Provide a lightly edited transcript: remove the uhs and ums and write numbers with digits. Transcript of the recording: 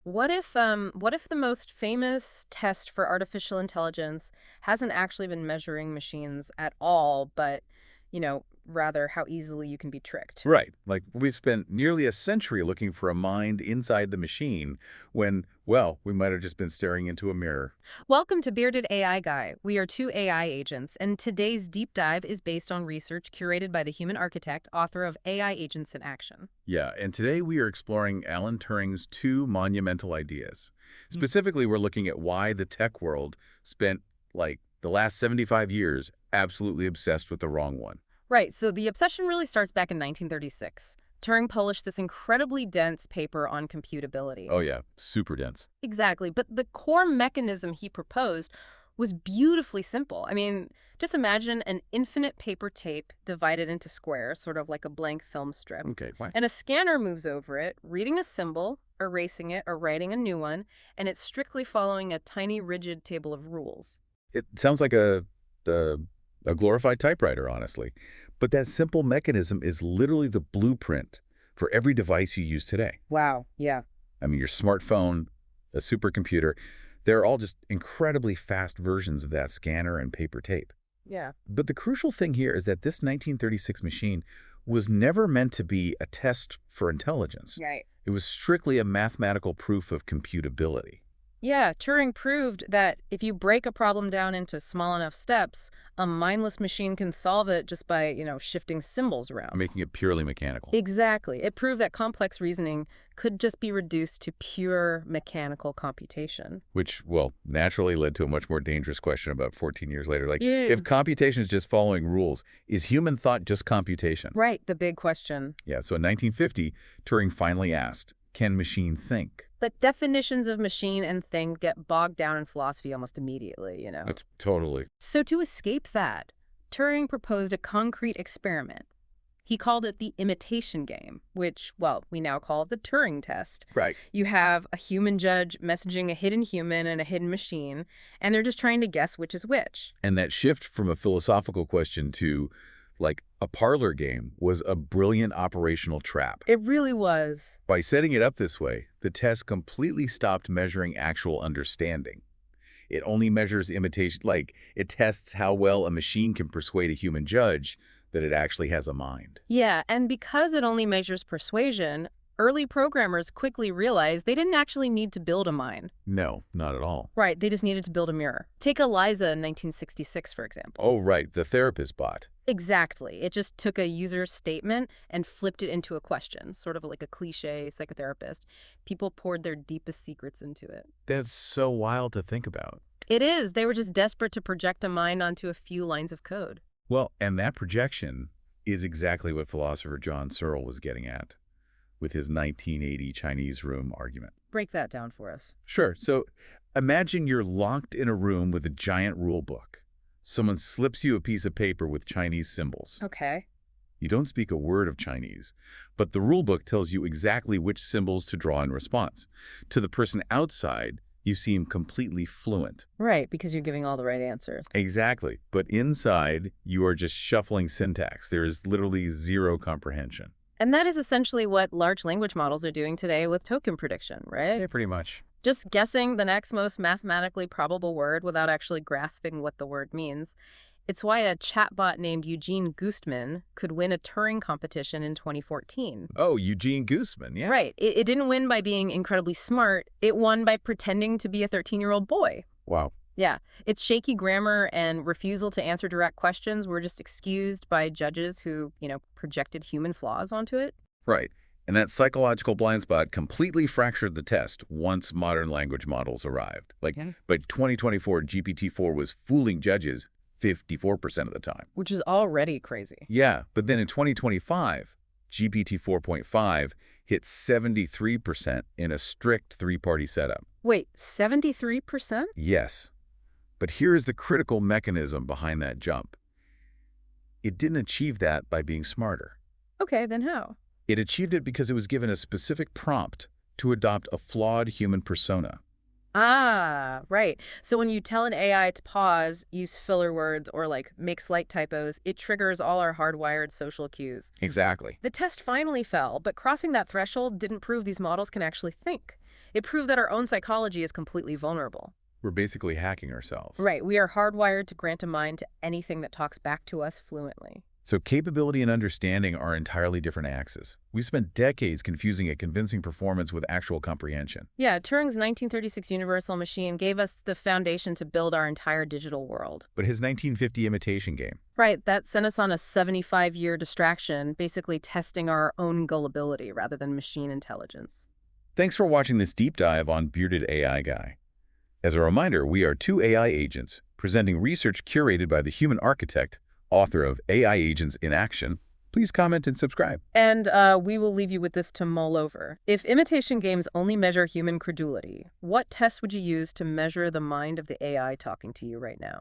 What if the most famous test for artificial intelligence hasn't actually been measuring machines at all, but, rather how easily you can be tricked? Right. Like we've spent nearly a century looking for a mind inside the machine when, well, we might have just been staring into a mirror. Welcome to Bearded AI Guy. We are two AI agents, and today's deep dive is based on research curated by the human architect, author of AI Agents in Action. Yeah, and today we are exploring Alan Turing's two monumental ideas. Specifically, we're looking at why the tech world spent, like, the last 75 years absolutely obsessed with the wrong one. Right, so the obsession really starts back in 1936. Turing published this incredibly dense paper on computability. Oh yeah, super dense. Exactly, but the core mechanism he proposed was beautifully simple. I mean, just imagine an infinite paper tape divided into squares, sort of like a blank film strip. Okay, why? And a scanner moves over it, reading a symbol, erasing it, or writing a new one, and it's strictly following a tiny, rigid table of rules. It sounds like a, a glorified typewriter, honestly. But that simple mechanism is literally the blueprint for every device you use today. Wow, yeah. I mean, your smartphone, a supercomputer, they're all just incredibly fast versions of that scanner and paper tape. Yeah. But the crucial thing here is that this 1936 machine was never meant to be a test for intelligence. Right. It was strictly a mathematical proof of computability, Yeah, Turing proved that if you break a problem down into small enough steps, a mindless machine can solve it just by, shifting symbols around. making it purely mechanical. Exactly. It proved that complex reasoning could just be reduced to pure mechanical computation. Which, well, naturally led to a much more dangerous question about 14 years later. Like, Yeah. if computation is just following rules, is human thought just computation? Right, the big question. Yeah, so in 1950, Turing finally asked, can machine think? But definitions of machine and thing get bogged down in philosophy almost immediately. That's totally. So to escape that, Turing proposed a concrete experiment. He called it the imitation game, which, well, we now call the Turing test. Right. You have a human judge messaging a hidden human and a hidden machine, and they're just trying to guess which is which. And that shift from a philosophical question to, like, a parlor game was a brilliant operational trap. It really was. By setting it up this way, the test completely stopped measuring actual understanding. It only measures imitation, like, it tests how well a machine can persuade a human judge that it actually has a mind. Yeah, and because it only measures persuasion, early programmers quickly realized they didn't actually need to build a mind. No, not at all. Right, they just needed to build a mirror. Take ELIZA in 1966, for example. Oh, right, the therapist bot. Exactly. It just took a user statement and flipped it into a question, sort of like a cliche psychotherapist. People poured their deepest secrets into it. That's so wild to think about. It is. They were just desperate to project a mind onto a few lines of code. Well, and that projection is exactly what philosopher John Searle was getting at with his 1980 Chinese room argument. Break that down for us. Sure. So imagine you're locked in a room with a giant rule book. Someone slips you a piece of paper with Chinese symbols. Okay. You don't speak a word of Chinese, but the rule book tells you exactly which symbols to draw in response. To the person outside, you seem completely fluent. Right, because you're giving all the right answers. Exactly. But inside, you are just shuffling syntax. There is literally zero comprehension. And that is essentially what large language models are doing today with token prediction, right? Yeah, pretty much. Just guessing the next most mathematically probable word without actually grasping what the word means. It's why a chatbot named Eugene Goostman could win a Turing competition in 2014. Oh, Eugene Goostman, yeah. Right. It didn't win by being incredibly smart. It won by pretending to be a 13-year-old boy. Wow. Yeah. Its shaky grammar and refusal to answer direct questions were just excused by judges who, projected human flaws onto it. Right. And that psychological blind spot completely fractured the test once modern language models arrived. Like, by 2024, GPT-4 was fooling judges 54% of the time. Which is already crazy. Yeah, but then in 2025, GPT 4.5 hit 73% in a strict three-party setup. Wait, 73%? Yes, but here is the critical mechanism behind that jump. It didn't achieve that by being smarter. Okay, then how? It achieved it because it was given a specific prompt to adopt a flawed human persona. Ah, right. So when you tell an AI to pause, use filler words, or make slight typos, it triggers all our hardwired social cues. Exactly. The test finally fell, but crossing that threshold didn't prove these models can actually think. It proved that our own psychology is completely vulnerable. We're basically hacking ourselves. Right, we are hardwired to grant a mind to anything that talks back to us fluently. So capability and understanding are entirely different axes. We spent decades confusing a convincing performance with actual comprehension. Yeah, Turing's 1936 universal machine gave us the foundation to build our entire digital world. But his 1950 imitation game, Right, that sent us on a 75-year distraction, basically testing our own gullibility rather than machine intelligence. Thanks for watching this deep dive on Bearded AI Guy. As a reminder, we are two AI agents presenting research curated by the human architect, author of AI Agents in Action. Please comment and subscribe. And we will leave you with this to mull over. If imitation games only measure human credulity, what tests would you use to measure the mind of the AI talking to you right now?